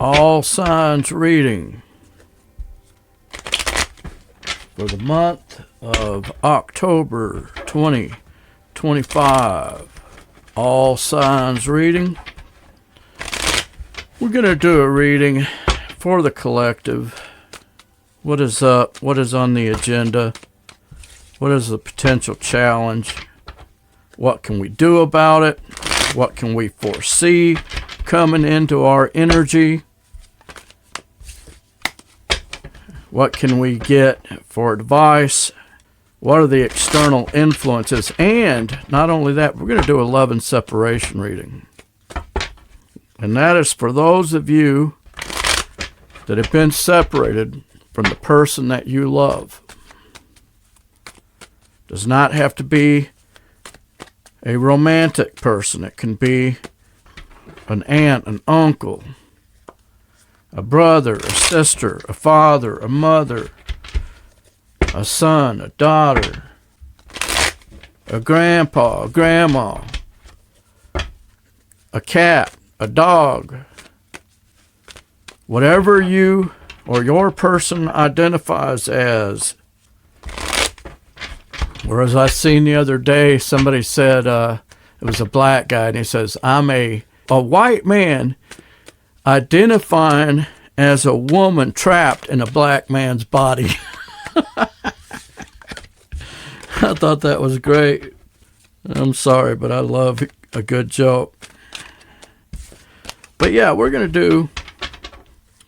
All signs reading for the month of October 2025. All signs reading. We're going to do a reading for the collective. What is up? What is on the agenda? What is the potential challenge? What can we do about it? What can we foresee coming into our energy? What can we get for advice? What are the external influences? And not only that, we're going to do a love and separation reading. And that is for those of you that have been separated from the person that you love. Does not have to be a romantic person. It can be an aunt, an uncle, a brother, a sister, a father, a mother, a son, a daughter, a grandpa, a grandma, a cat, a dog. Whatever you or your person identifies as. Whereas I seen the other day, somebody said, it was a black guy, and he says, I'm a white man identifying as a woman trapped in a black man's body. I thought that was great. I'm sorry, but I love a good joke. But yeah, we're going to do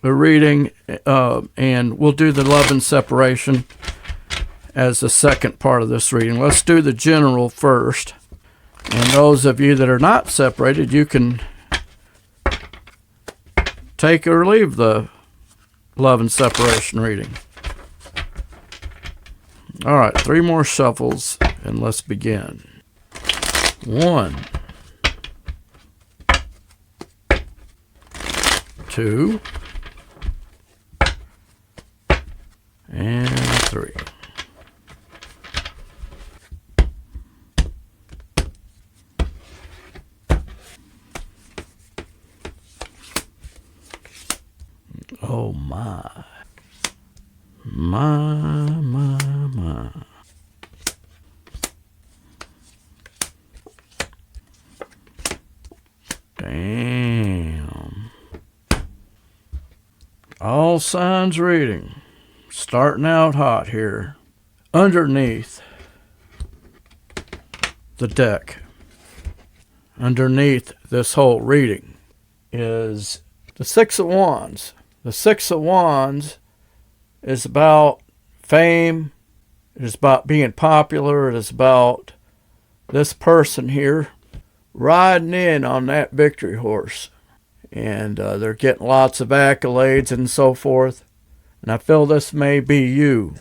a reading, and we'll do the love and separation as the second part of this reading. Let's do the general first. And those of you that are not separated, you can take or leave the love and separation reading. All right, 3 more shuffles, and let's begin. 1, 2, and 3. Oh my. My. Damn. All signs reading. Starting out hot here. Underneath the deck, underneath this whole reading, is the Six of Wands. The Six of Wands is about fame. It is about being popular. It is about this person here riding in on that victory horse. And they're getting lots of accolades and so forth. And I feel this may be you.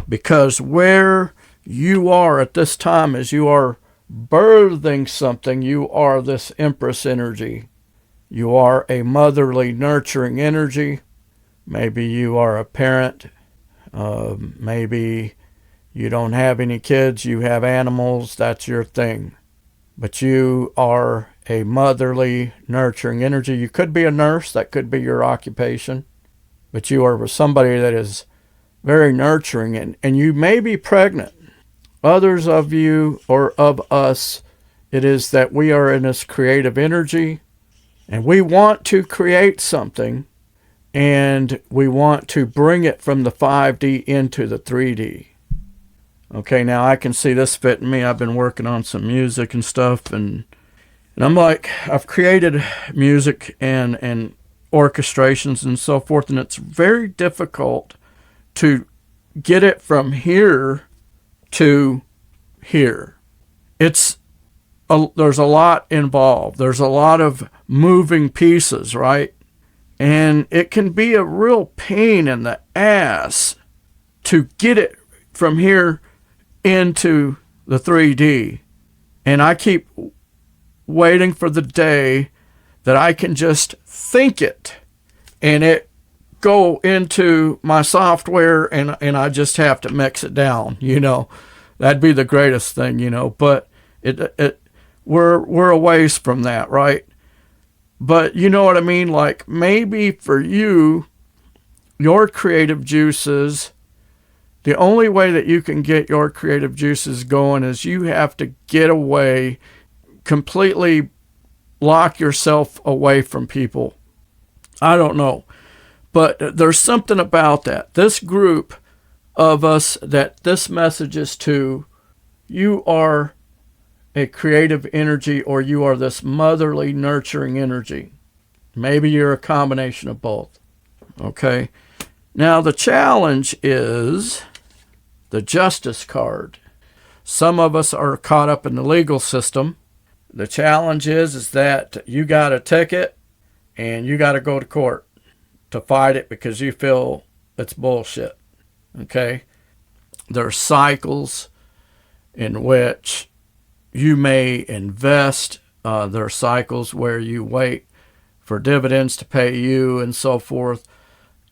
Because where you are at this time as you are birthing something, you are this Empress energy. You are a motherly, nurturing energy. Maybe you are a parent. Maybe you don't have any kids. You have animals. That's your thing. But you are a motherly, nurturing energy. You could be a nurse. That could be your occupation. But you are somebody that is very nurturing. And you may be pregnant. Others of you or of us, it is that we are in this creative energy. And we want to create something, and we want to bring it from the 5D into the 3D. Okay, now I can see this fitting me. I've been working on some music and stuff, and I'm like, I've created music and orchestrations and so forth, and it's very difficult to get it from here to here. There's a lot involved. There's a lot of moving pieces, right? And it can be a real pain in the ass to get it from here into the 3D. And I keep waiting for the day that I can just think it and it go into my software and I just have to mix it down, That'd be the greatest thing, but we're a ways from that, right? But you know what I mean? Like maybe for you, your creative juices, the only way that you can get your creative juices going is you have to get away, completely lock yourself away from people. I don't know. But there's something about that. This group of us that this message is to, you are a creative energy, or you are this motherly, nurturing energy. Maybe you're a combination of both. Okay? Now, the challenge is the justice card. Some of us are caught up in the legal system. The challenge is that you got a ticket and you got to go to court to fight it because you feel it's bullshit. Okay? There are cycles in which you may invest. There are cycles where you wait for dividends to pay you and so forth.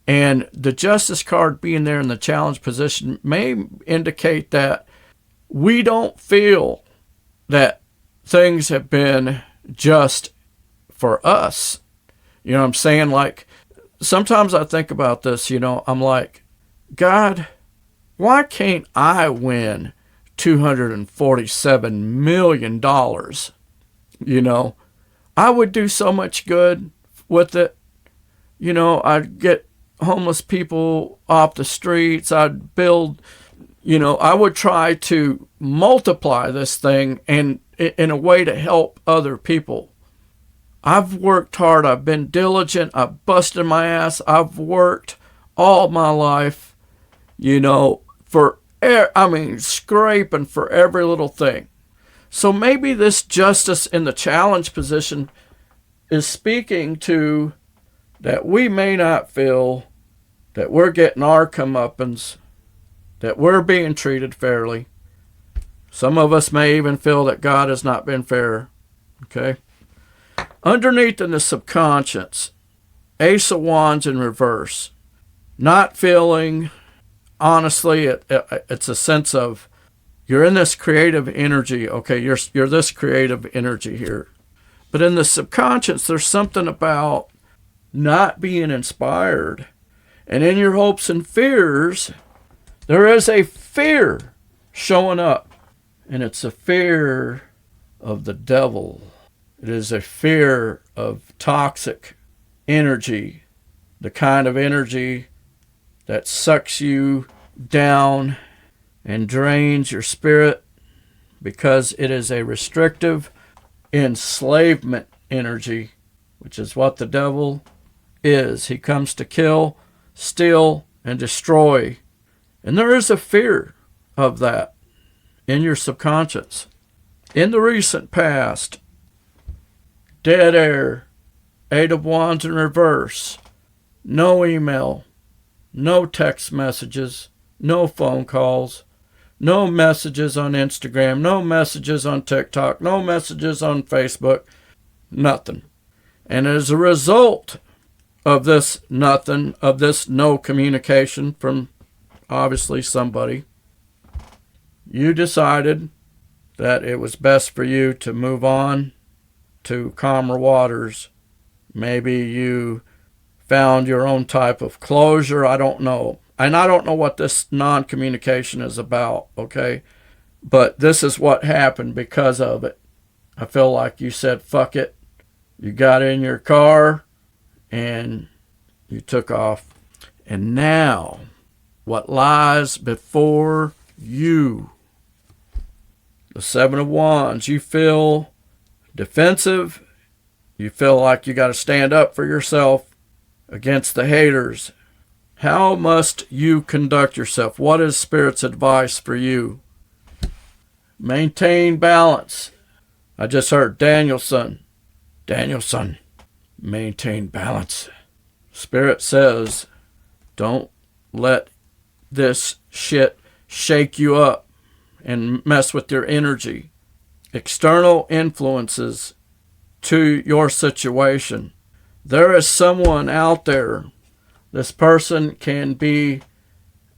And the justice card being there in the challenge position may indicate that we don't feel that things have been just for us. You know what I'm saying? Like, sometimes I think about this, I'm like, God, why can't I win $247 million? I would do so much good with it. I'd get homeless people off the streets. I'd build, I would try to multiply this thing and in a way to help other people. I've worked hard. I've been diligent. I've busted my ass. I've worked all my life, scraping for every little thing. So maybe this justice in the challenge position is speaking to that we may not feel that we're getting our comeuppance, that we're being treated fairly. Some of us may even feel that God has not been fair. Okay? Underneath in the subconscious, Ace of Wands in reverse. Not feeling, honestly, it's a sense of you're in this creative energy. Okay, you're this creative energy here. But in the subconscious, there's something about not being inspired. And in your hopes and fears, there is a fear showing up. And it's a fear of the devil. It is a fear of toxic energy, the kind of energy that sucks you down and drains your spirit, because it is a restrictive enslavement energy, which is what the devil is. He comes to kill, steal, and destroy. And there is a fear of that in your subconscious. In the recent past, dead air, Eight of Wands in reverse, no email, no text messages, no phone calls, no messages on Instagram, no messages on TikTok, no messages on Facebook, nothing. And as a result of this nothing, of this no communication from obviously somebody, you decided that it was best for you to move on to calmer waters. Maybe you found your own type of closure. I don't know. And I don't know what this non-communication is about, okay? But this is what happened because of it. I feel like you said, fuck it. You got in your car and you took off. And now, what lies before you? The Seven of Wands. You feel defensive. You feel like you got to stand up for yourself against the haters. How must you conduct yourself? What is Spirit's advice for you? Maintain balance. I just heard Danielson, maintain balance. Spirit says, don't let this shit shake you up and mess with your energy. External influences to your situation. There is someone out there. This person can be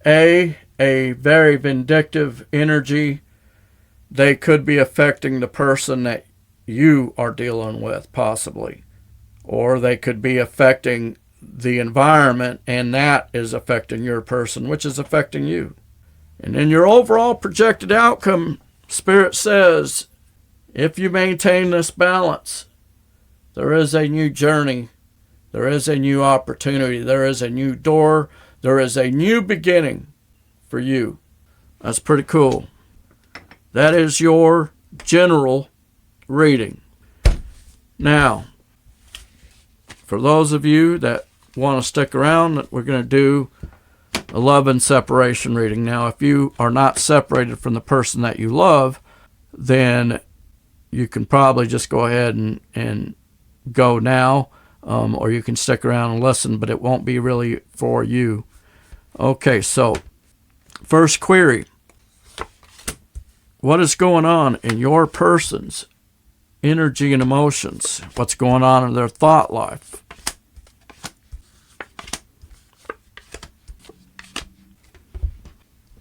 a very vindictive energy. They could be affecting the person that you are dealing with, possibly. or they could be affecting the environment, and that is affecting your person, which is affecting you. And in your overall projected outcome, Spirit says, if you maintain this balance, there is a new journey, there is a new opportunity, there is a new door, there is a new beginning for you. That's pretty cool. That is your general reading. Now, for those of you that want to stick around, we're going to do a love and separation reading. Now, if you are not separated from the person that you love, then you can probably just go ahead and go now, or you can stick around and listen, but it won't be really for you. Okay, so first query. What is going on in your person's energy and emotions? What's going on in their thought life?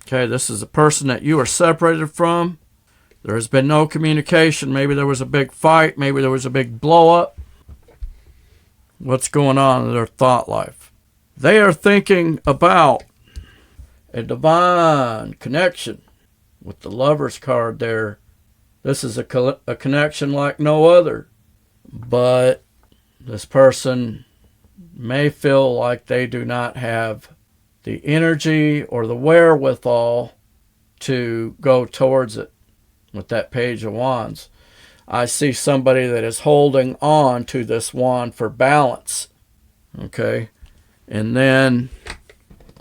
Okay, this is a person that you are separated from. There has been no communication. Maybe there was a big fight. Maybe there was a big blow up. What's going on in their thought life? They are thinking about a divine connection with the Lover's card there. This is a connection like no other. But this person may feel like they do not have the energy or the wherewithal to go towards it with that Page of Wands. I see somebody that is holding on to this wand for balance. Okay? And then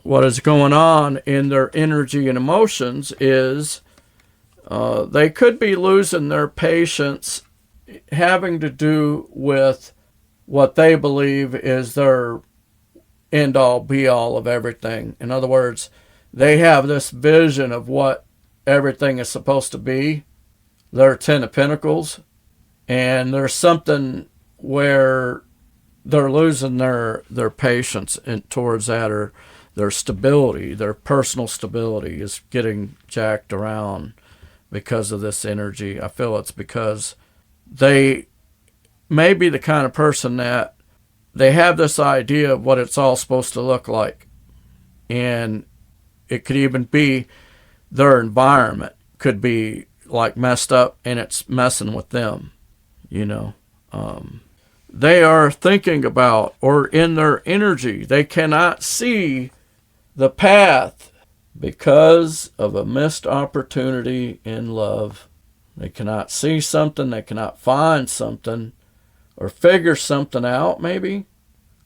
what is going on in their energy and emotions is they could be losing their patience, having to do with what they believe is their end-all, be-all of everything. In other words, they have this vision of what everything is supposed to be. They're Ten of Pentacles, and there's something where they're losing their patience towards that, or their stability, their personal stability is getting jacked around because of this energy. I feel it's because they may be the kind of person that they have this idea of what it's all supposed to look like. And it could even be their environment could be like messed up, and it's messing with them, you know. They are thinking about, or in their energy, they cannot see the path because of a missed opportunity in love. They cannot see something, they cannot find something, or figure something out maybe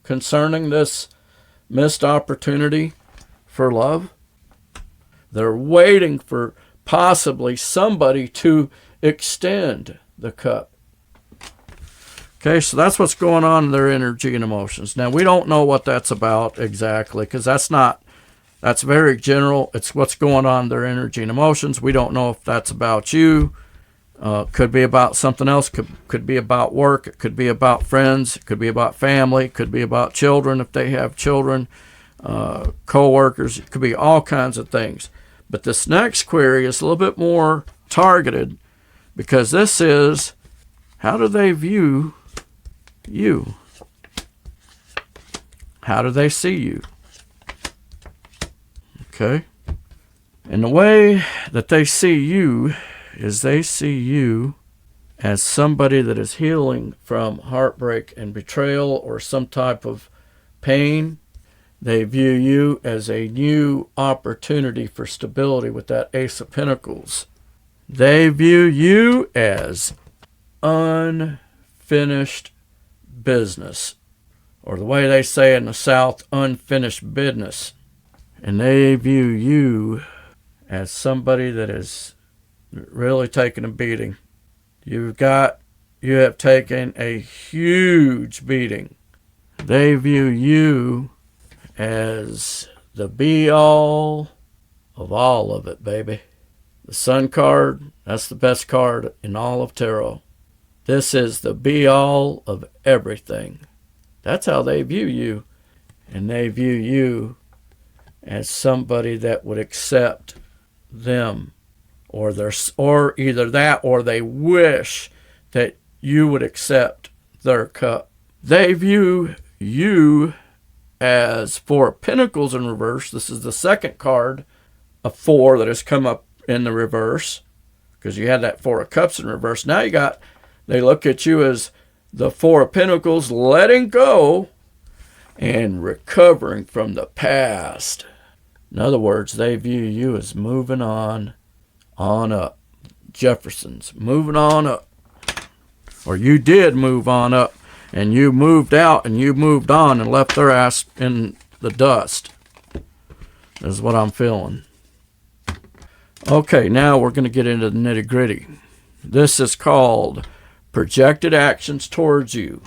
concerning this missed opportunity for love. They're waiting for possibly somebody to extend the cup. Okay, so that's what's going on in their energy and emotions. Now, we don't know what that's about exactly, because that's very general. It's what's going on in their energy and emotions. We don't know if that's about you. Could be about something else. Could be about work. It could be about friends. It could be about family. It could be about children if they have children. Co-workers. It could be all kinds of things. But this next query is a little bit more targeted, because this is, how do they view you? How do they see you? Okay. And the way that they see you is they see you as somebody that is healing from heartbreak and betrayal or some type of pain. They view you as a new opportunity for stability with that Ace of Pentacles. They view you as unfinished business, or the way they say in the South, unfinished business. And they view you as somebody that is really taking a beating. You have taken a huge beating. They view you as the be-all of all of it, baby. The Sun card, that's the best card in all of tarot. This is the be-all of everything. That's how they view you. And they view you as somebody that would accept them, or either that, or they wish that you would accept their cup. They view you as Four of Pentacles in reverse. This is the second card of four that has come up in the reverse, because you had that Four of Cups in reverse. Now they look at you as the Four of Pentacles, letting go and recovering from the past. In other words, they view you as moving on up. Jefferson's moving on up. Or you did move on up, and you moved out and you moved on and left their ass in the dust. This is what I'm feeling. Okay, now we're going to get into the nitty gritty. This is called projected actions towards you.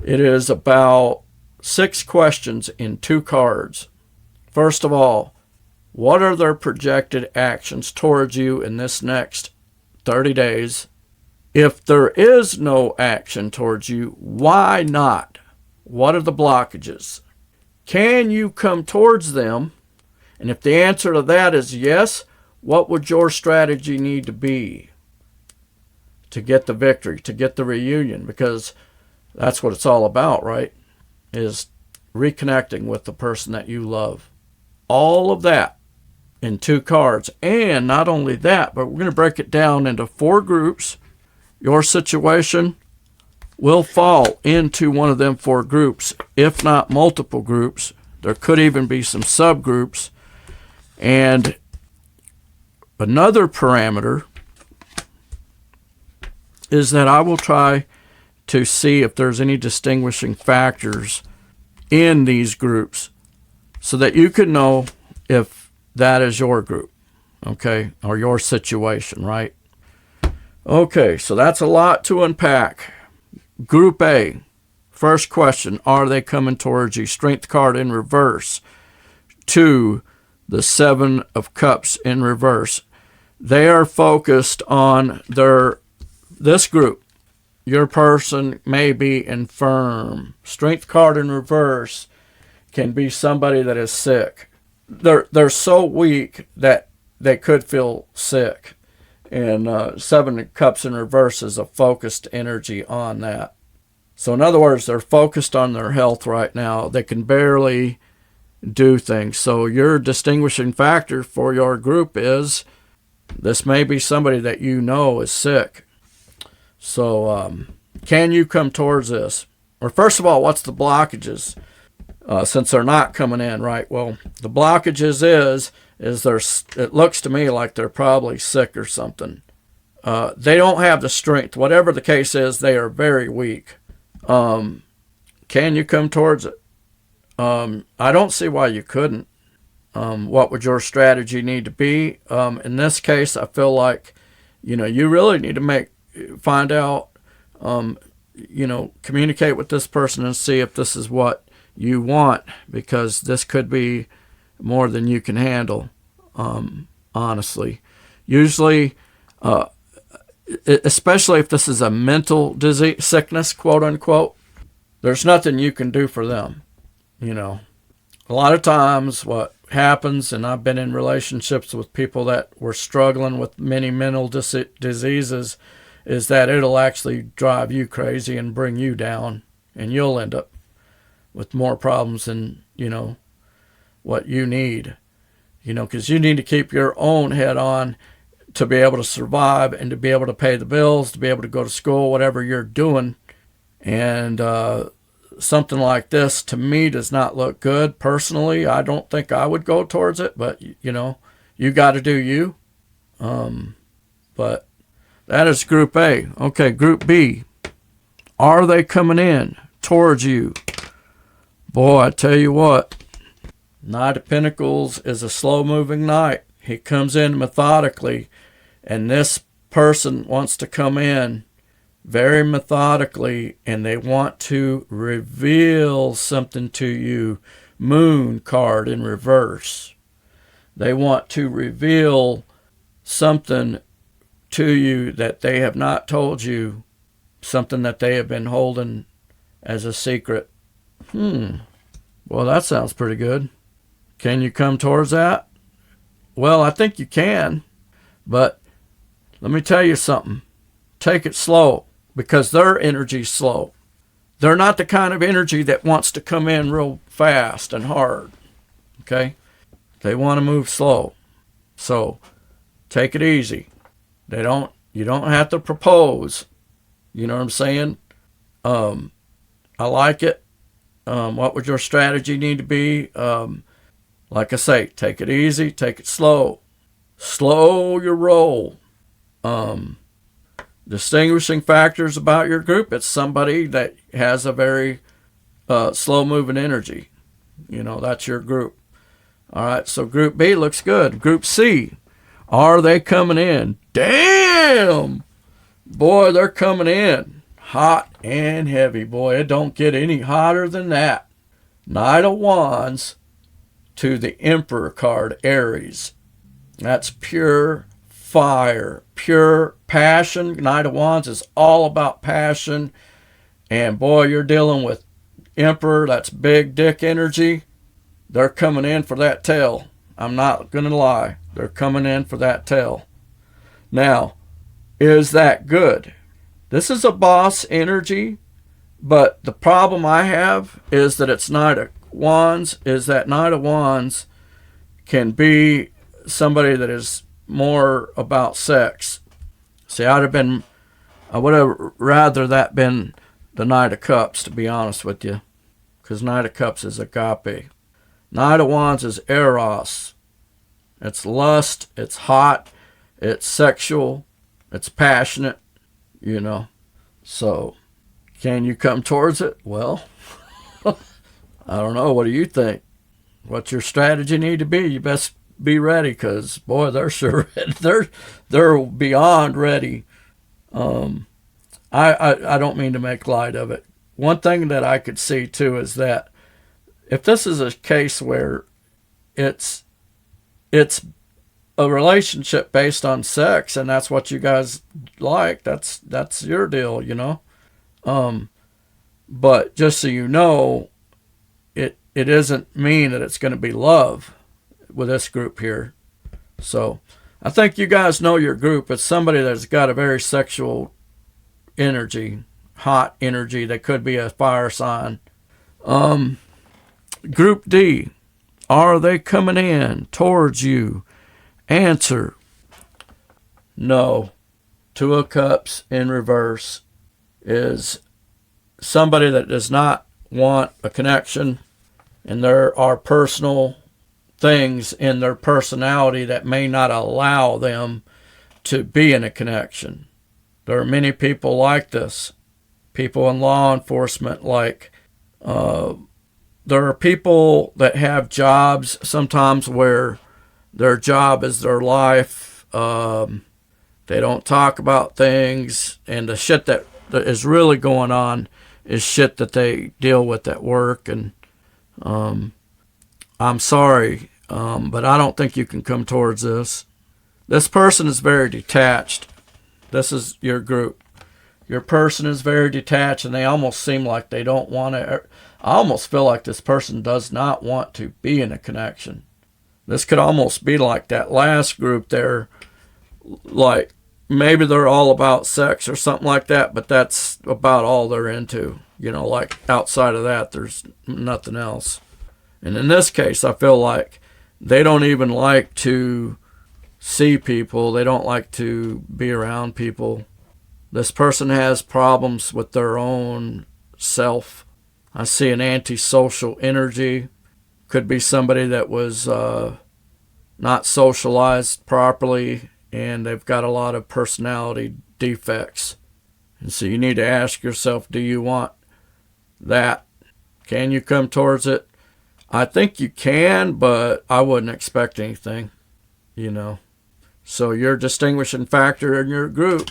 It is about 6 questions in 2 cards. First of all, what are their projected actions towards you in this next 30 days? If there is no action towards you, why not? What are the blockages? Can you come towards them? And if the answer to that is yes, what would your strategy need to be to get the victory, to get the reunion? Because that's what it's all about, right? Is reconnecting with the person that you love. All of that in 2 cards. And not only that, but we're going to break it down into 4 groups. Your situation will fall into one of them 4 groups, if not multiple groups. There could even be some subgroups. And another parameter is that I will try to see if there's any distinguishing factors in these groups so that you can know if that is your group, okay, or your situation, right? Okay, so that's a lot to unpack. Group A, first question, are they coming towards you? Strength card in reverse. 2, the 7 of Cups in reverse. They are focused on this group. Your person may be infirm. Strength card in reverse can be somebody that is sick. They're so weak that they could feel sick. And 7 of Cups in reverse is a focused energy on that. So in other words, they're focused on their health right now. They can barely do things. So your distinguishing factor for your group is this may be somebody that you know is sick. So can you come towards this? Or first of all, what's the blockages? Since they're not coming in, right? Well, the blockages is it looks to me like they're probably sick or something. They don't have the strength. Whatever the case is, they are very weak. Can you come towards it? I don't see why you couldn't. What would your strategy need to be? In this case, I feel like, you really need to find out, communicate with this person and see if this is what you want, because this could be more than you can handle, honestly. Usually, especially if this is a mental disease, sickness, quote unquote, there's nothing you can do for them. A lot of times what happens, and I've been in relationships with people that were struggling with many mental diseases, is that it'll actually drive you crazy and bring you down, and you'll end up with more problems than, what you need, because you need to keep your own head on to be able to survive and to be able to pay the bills, to be able to go to school, whatever you're doing. And something like this, to me, does not look good. Personally, I don't think I would go towards it, but, you got to do you. But that is Group A. Okay, Group B. Are they coming in towards you? Boy, I tell you what, Knight of Pentacles is a slow-moving knight. He comes in methodically, and this person wants to come in very methodically, and they want to reveal something to you. Moon card in reverse. They want to reveal something to you that they have not told you, something that they have been holding as a secret. Well, that sounds pretty good. Can you come towards that? Well, I think you can, but let me tell you something. Take it slow, because their energy's slow. they're not the kind of energy that wants to come in real fast and hard. Okay? They want to move slow. So take it easy. You don't have to propose. You know what I'm saying? I like it. What would your strategy need to be? Like I say, take it easy, take it slow. Slow your roll. Distinguishing factors about your group, it's somebody that has a very slow moving energy. That's your group. All right, so Group B looks good. Group C, are they coming in? Damn! Boy, they're coming in hot and heavy. Boy, it don't get any hotter than that. Knight of Wands to the Emperor card, Aries. That's pure fire, pure passion. Knight of Wands is all about passion. And boy, you're dealing with Emperor, that's big dick energy. They're coming in for that tail. I'm not going to lie. They're coming in for that tail. Now, is that good? This is a boss energy, but the problem I have is that it's Knight of Wands, is that Knight of Wands can be somebody that is more about sex. See, I would have rather that been the Knight of Cups, to be honest with you, because Knight of Cups is agape. Knight of Wands is eros. It's lust, it's hot, it's sexual, it's passionate, So, can you come towards it? Well, I don't know. What do you think? What's your strategy need to be? You best be ready, because, boy, they're sure ready. They're beyond ready. I don't mean to make light of it. One thing that I could see, too, is that if this is a case where it's a relationship based on sex, and that's what you guys like, that's your deal, But just so you know, it doesn't mean that it's going to be love with this group here. So I think you guys know your group. It's somebody that's got a very sexual energy, hot energy. They could be a fire sign. Group D, are they coming in towards you? Answer, no. Two of Cups in reverse is somebody that does not want a connection, and there are personal things in their personality that may not allow them to be in a connection. There are many people like this. People in law enforcement, there are people that have jobs sometimes where their job is their life. They don't talk about things, and the shit that is really going on is shit that they deal with at work. And I'm sorry, but I don't think you can come towards this. This person is very detached. This is your group. Your person is very detached, and they almost seem like they don't want to. I almost feel like this person does not want to be in a connection. This could almost be like that last group there. Like, maybe they're all about sex or something like that, but that's about all they're into. Like outside of that, there's nothing else. And in this case, I feel like they don't even like to see people. They don't like to be around people. This person has problems with their own self. I see an antisocial energy. Could be somebody that was not socialized properly, and they've got a lot of personality defects. And so you need to ask yourself, do you want that? Can you come towards it? I think you can, but I wouldn't expect anything, So your distinguishing factor in your group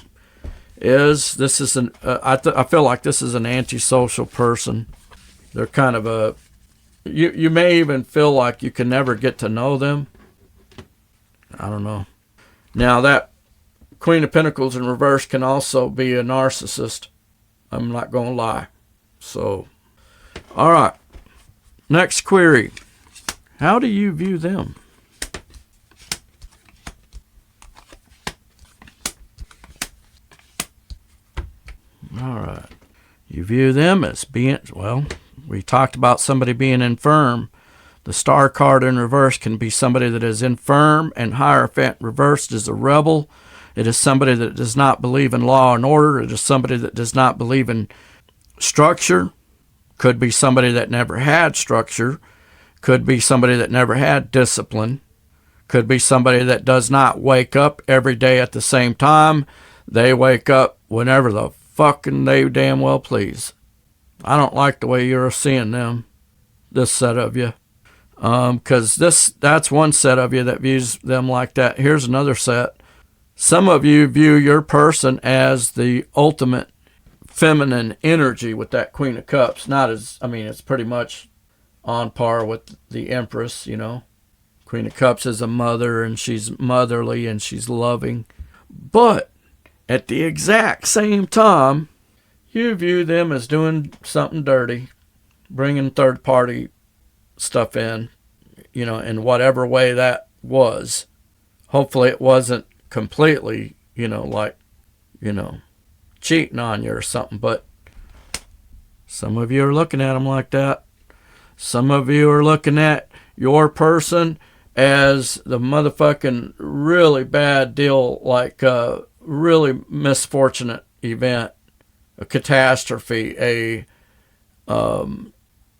is this is I feel like this is an antisocial person. They're kind of you may even feel like you can never get to know them. I don't know. Now that Queen of Pentacles in reverse can also be a narcissist. I'm not going to lie. So, all right. Next query. How do you view them? All right. You view them as being, well, we talked about somebody being infirm. The star card in reverse can be somebody that is infirm, and Hierophant reversed is a rebel. It is somebody that does not believe in law and order. It is somebody that does not believe in structure. Could be somebody that never had structure. Could be somebody that never had discipline. Could be somebody that does not wake up every day at the same time. They wake up whenever the fucking they damn well please. I don't like the way you're seeing them, this set of you. Because that's one set of you that views them like that. Here's another set. Some of you view your person as the ultimate feminine energy with that Queen of Cups. Not as, I mean, it's pretty much on par with the Empress, you know. Queen of Cups is a mother, and she's motherly, and she's loving. But at the exact same time, you view them as doing something dirty, bringing third-party stuff in, you know, in whatever way that was. Hopefully it wasn't completely, you know, like, you know, cheating on you or something, but some of you are looking at them like that. Some of you are looking at your person as the motherfucking really bad deal, like a really misfortunate event, a catastrophe,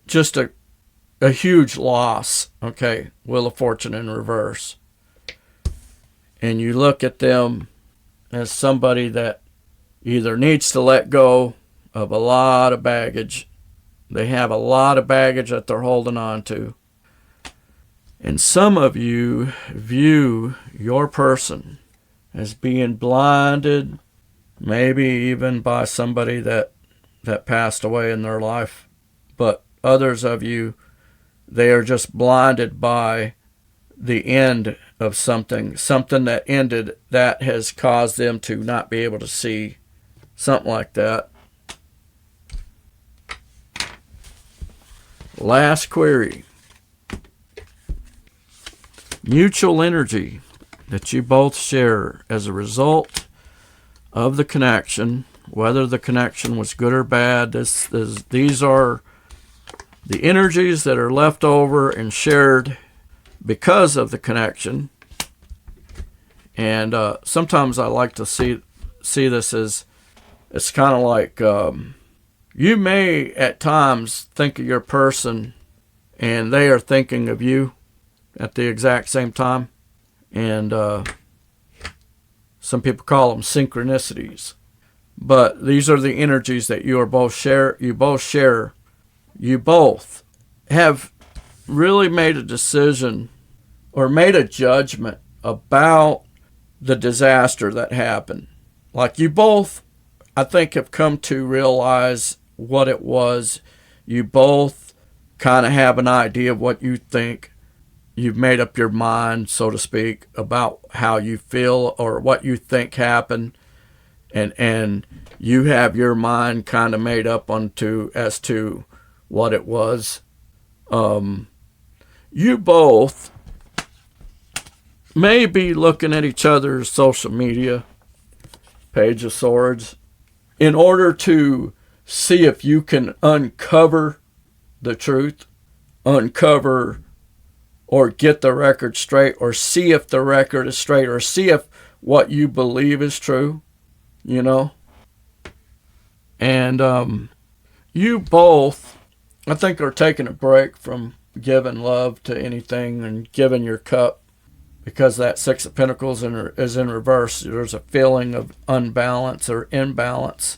just a huge loss, okay, Wheel of Fortune in reverse. And you look at them as somebody that either needs to let go of a lot of baggage. They have a lot of baggage that they're holding on to. And some of you view your person as being blinded, maybe even by somebody that passed away in their life. But others of you, they are just blinded by the end of something that ended that has caused them to not be able to see. Something like that. Last query. Mutual energy that you both share as a result of the connection, whether the connection was good or bad. These are the energies that are left over and shared because of the connection. And sometimes I like to see this as, it's kind of like you may at times think of your person and they are thinking of you at the exact same time. And some people call them synchronicities. But these are the energies that you both share. You both have really made a decision or made a judgment about the disaster that happened. Like you both, I think, have come to realize what it was. You both kind of have an idea of what you think. You've made up your mind, so to speak, about how you feel or what you think happened. And you have your mind kind of made up as to what it was. You both may be looking at each other's social media, Page of Swords, in order to see if you can uncover the truth, uncover or get the record straight, or see if the record is straight, or see if what you believe is true, you know. And you both, I think, are taking a break from giving love to anything and giving your cup, because that Six of Pentacles is in reverse. There's a feeling of unbalance or imbalance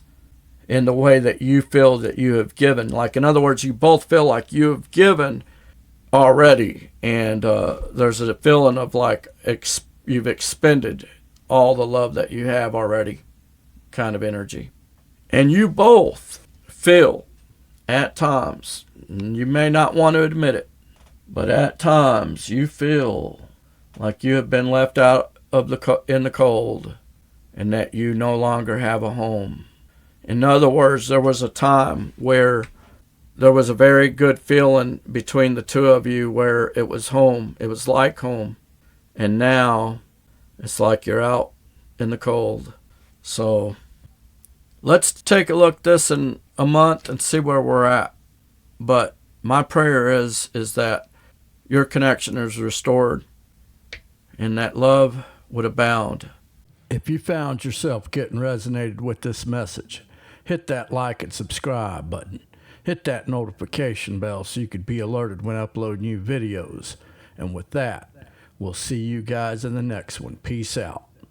in the way that you feel that you have given. Like, in other words, you both feel like you have given already, and there's a feeling of like you've expended all the love that you have already, kind of energy. And you both feel at times, and you may not want to admit it, but at times you feel like you have been left out of in the cold, and that you no longer have a home. In other words, there was a time where there was a very good feeling between the two of you where it was home. It was like home. And now it's like you're out in the cold. So let's take a look at this in a month and see where we're at. But my prayer is that your connection is restored and that love would abound. If you found yourself getting resonated with this message, hit that like and subscribe button. Hit that notification bell so you could be alerted when I upload new videos. And with that, we'll see you guys in the next one. Peace out.